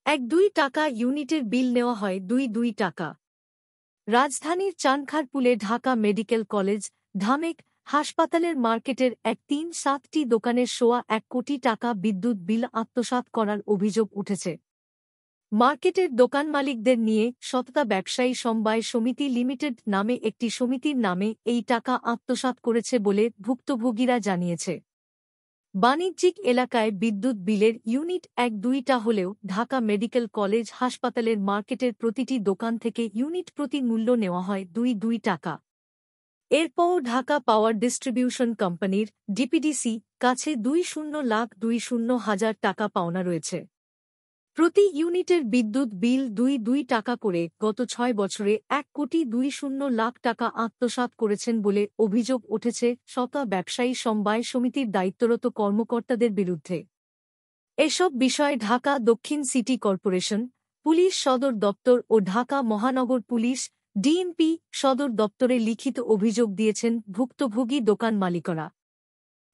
1-2 টাকা ইউনিটের বিল নেওয়া হয় 2-2 টাকা। রাজধানীর চানখারপুলে ঢাকা মেডিকেল কলেজ, ঢামেক, হাসপাতালের মার্কেটের 1-3-7টি দোকানের সোয়া 1 কোটি টাকা বিদ্যুৎ বিল আত্মসাৎ করার অভিযোগ উঠেছে। মার্কেটের দোকান মালিকদের নিয়ে সততা ব্যবসায়ী সমবায় সমিতি লিমিটেড নামে একটি সমিতির নামে এই টাকা আত্মসাৎ করেছে বলে ভুক্তভোগীরা জানিয়েছে। বাণিজ্যিক এলাকায় বিদ্যুৎ বিলের ইউনিট 1-2টা হলেও ঢাকা মেডিকেল কলেজ হাসপাতালের মার্কেটের প্রতিটি দোকান থেকে ইউনিট প্রতি মূল্য নেওয়া হয় 2-2 টাকা। এরপর ঢাকা পাওয়ার ডিস্ট্রিবিউশন কোম্পানির ডিপিডিসি কাছে 20,20,000 টাকা পাওনা রয়েছে। প্রতি ইউনিটের বিদ্যুৎ বিল 2-2 টাকা করে গত 6 বছরে 1,20,00,000 টাকা আত্মসাৎ করেছেন বলে অভিযোগ উঠেছে সততা ব্যবসায়ী সমবায় সমিতির দায়িত্বরত কর্মকর্তাদের বিরুদ্ধে। এসব বিষয়ে ঢাকা দক্ষিণ সিটি কর্পোরেশন, পুলিশ সদর দপ্তর ও ঢাকা মহানগর পুলিশ, ডিএমপি সদর দপ্তরে লিখিত অভিযোগ দিয়েছেন ভুক্তভোগী দোকান মালিকরা।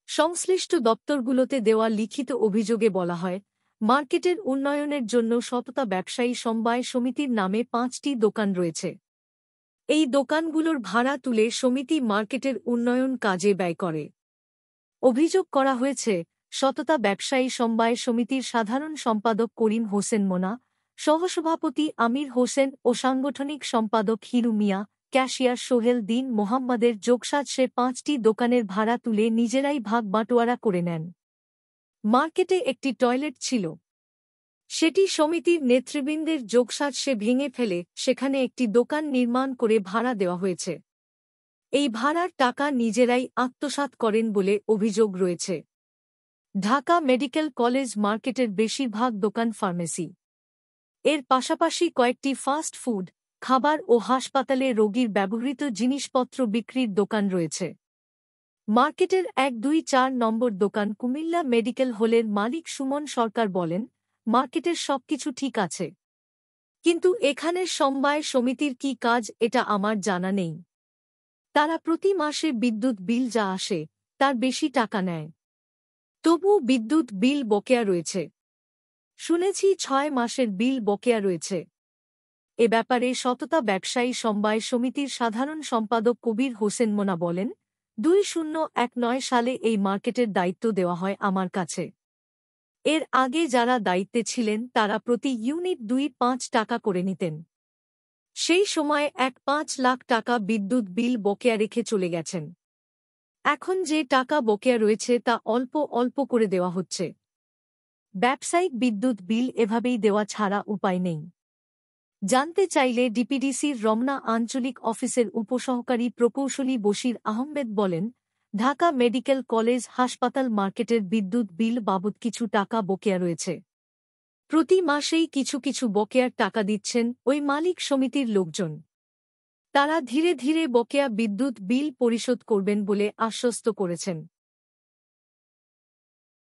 সংশ্লিষ্ট দপ্তরগুলোতে দেওয়া লিখিত অভিযোগে বলা হয়, মার্কেটের উন্নয়নের জন্য সততা ব্যবসায়ী সমবায় সমিতির নামে 5টি দোকান রয়েছে। এই দোকানগুলোর ভাড়া তুলে সমিতি মার্কেটের উন্নয়ন কাজে ব্যয় করে। অভিযোগ করা হয়েছে, সততা ব্যবসায়ী সমবায় সমিতির সাধারণ সম্পাদক করিম হোসেন মোনা, সহসভাপতি আমির হোসেন ও সাংগঠনিক সম্পাদক হিরু মিয়া, ক্যাশিয়ার সোহেল দিন মোহাম্মদের যোগসাজশে 5টি দোকানের ভাড়া তুলে নিজেরাই ভাগ বাটোয়ারা করে নেন। মার্কেটে একটি টয়লেট ছিল। সেটি সমিতির নেতৃবৃন্দের যোগসাজশে ভেঙে ফেলে সেখানে একটি দোকান নির্মাণ করে ভাড়া দেওয়া হয়েছে। এই ভাড়ার টাকা নিজেরাই আত্মসাৎ করেন বলে অভিযোগ রয়েছে। ঢাকা মেডিকেল কলেজ মার্কেটের বেশিরভাগ দোকান ফার্মেসি। এর পাশাপাশি কয়েকটি ফাস্ট ফুড, খাবার ও হাসপাতালে রোগীর ব্যবহৃত জিনিসপত্র বিক্রির দোকান রয়েছে। মার্কেটের 1-2-4 নম্বর দোকান কুমিল্লা মেডিকেল হলের মালিক সুমন সরকার বলেন, মার্কেটের সবকিছু ঠিক আছে, কিন্তু এখানের সমবায় সমিতির কি কাজ এটা আমার জানা নেই। তারা প্রতি মাসে বিদ্যুৎ বিল যা আসে তার বেশি টাকা নেয়। তবুও বিদ্যুৎ বিল বকেয়া রয়েছে। শুনেছি 6 মাসের বিল বকেয়া রয়েছে। এ ব্যাপারে সততা ব্যবসায়ী সমবায় সমিতির সাধারণ সম্পাদক কবির হোসেন মোনা বলেন, 2019 সালে এই মার্কেটের দায়িত্ব দেওয়া হয় আমার কাছে। এর আগে যারা দায়িত্বে ছিলেন তারা প্রতি ইউনিট 2-5 টাকা করে নিতেন। সেই সময় 1-5 লাখ টাকা বিদ্যুৎ বিল বকেয়া রেখে চলে গেছেন। এখন যে টাকা বকেয়া রয়েছে তা অল্প অল্প করে দেওয়া হচ্ছে। ব্যবসায়িক বিদ্যুৎ বিল এভাবেই দেওয়া ছাড়া উপায় নেই। জানতে চাইলে ডিপিডিসির রমনা আঞ্চলিক অফিসের উপসহকারী প্রকৌশলী বশির আহমেদ বলেন, ঢাকা মেডিকেল কলেজ হাসপাতাল মার্কেটের বিদ্যুৎ বিল বাবদ কিছু টাকা বকেয়া রয়েছে। প্রতি মাসেই কিছু কিছু বকেয়ার টাকা দিচ্ছেন ওই মালিক সমিতির লোকজন। তারা ধীরে ধীরে বকেয়া বিদ্যুৎ বিল পরিশোধ করবেন বলে আশ্বস্ত করেছেন।